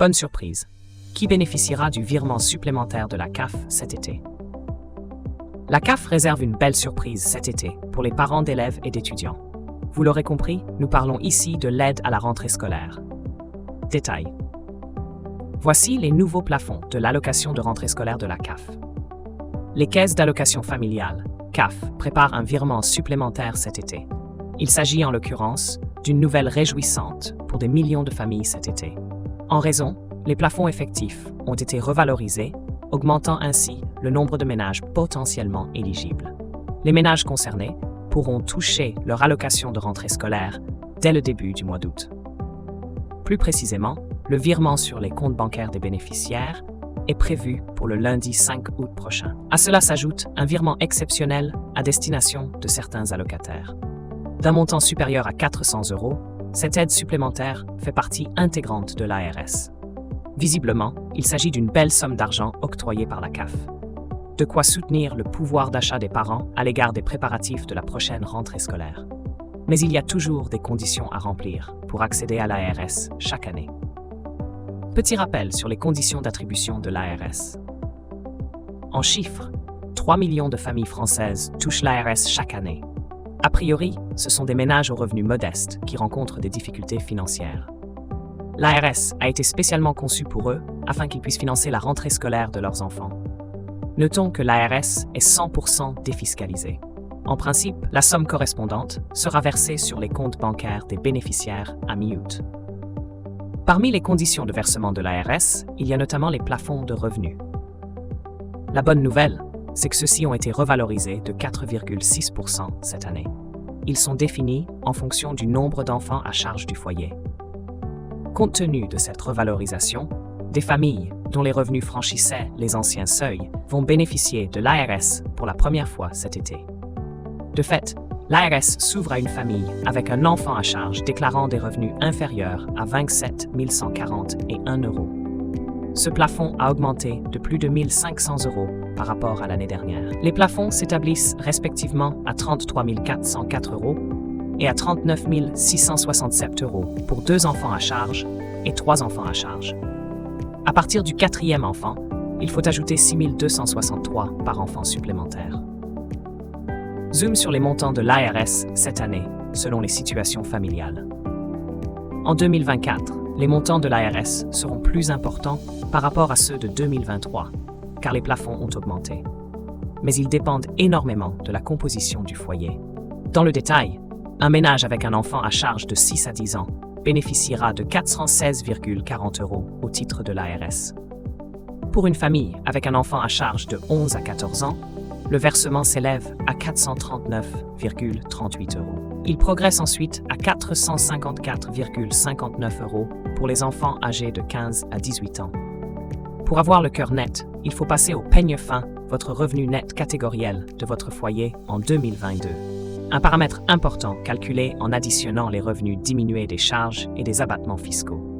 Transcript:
Bonne surprise. Qui bénéficiera du virement supplémentaire de la CAF cet été? La CAF réserve une belle surprise cet été pour les parents d'élèves et d'étudiants. Vous l'aurez compris, nous parlons ici de l'aide à la rentrée scolaire. Détail. Voici les nouveaux plafonds de l'allocation de rentrée scolaire de la CAF. Les caisses d'allocation familiale, CAF, préparent un virement supplémentaire cet été. Il s'agit en l'occurrence d'une nouvelle réjouissante pour des millions de familles cet été. En raison, les plafonds effectifs ont été revalorisés, augmentant ainsi le nombre de ménages potentiellement éligibles. Les ménages concernés pourront toucher leur allocation de rentrée scolaire dès le début du mois d'août. Plus précisément, le virement sur les comptes bancaires des bénéficiaires est prévu pour le lundi 5 août prochain. À cela s'ajoute un virement exceptionnel à destination de certains allocataires. D'un montant supérieur à 400 €, cette aide supplémentaire fait partie intégrante de l'ARS. Visiblement, il s'agit d'une belle somme d'argent octroyée par la CAF. De quoi soutenir le pouvoir d'achat des parents à l'égard des préparatifs de la prochaine rentrée scolaire. Mais il y a toujours des conditions à remplir pour accéder à l'ARS chaque année. Petit rappel sur les conditions d'attribution de l'ARS. En chiffres, 3 millions de familles françaises touchent l'ARS chaque année. A priori, ce sont des ménages aux revenus modestes qui rencontrent des difficultés financières. L'ARS a été spécialement conçue pour eux afin qu'ils puissent financer la rentrée scolaire de leurs enfants. Notons que l'ARS est 100% défiscalisée. En principe, la somme correspondante sera versée sur les comptes bancaires des bénéficiaires à mi-août. Parmi les conditions de versement de l'ARS, il y a notamment les plafonds de revenus. La bonne nouvelle, c'est que ceux-ci ont été revalorisés de 4,6% cette année. Ils sont définis en fonction du nombre d'enfants à charge du foyer. Compte tenu de cette revalorisation, des familles dont les revenus franchissaient les anciens seuils vont bénéficier de l'ARS pour la première fois cet été. De fait, l'ARS s'ouvre à une famille avec un enfant à charge déclarant des revenus inférieurs à 27 141 €. Ce plafond a augmenté de plus de 1 500 € par rapport à l'année dernière. Les plafonds s'établissent respectivement à 33 404 € et à 39 667 € pour 2 enfants à charge et 3 enfants à charge. À partir du 4e enfant, il faut ajouter 6 263 € par enfant supplémentaire. Zoom sur les montants de l'ARS cette année, selon les situations familiales. En 2024, les montants de l'ARS seront plus importants par rapport à ceux de 2023, car les plafonds ont augmenté. Mais ils dépendent énormément de la composition du foyer. Dans le détail, un ménage avec un enfant à charge de 6 à 10 ans bénéficiera de 416,40 € au titre de l'ARS. Pour une famille avec un enfant à charge de 11 à 14 ans, le versement s'élève à 439,38 €. Il progresse ensuite à 454,59 € pour les enfants âgés de 15 à 18 ans. Pour avoir le cœur net, il faut passer au peigne fin votre revenu net catégoriel de votre foyer en 2022. Un paramètre important calculé en additionnant les revenus diminués des charges et des abattements fiscaux.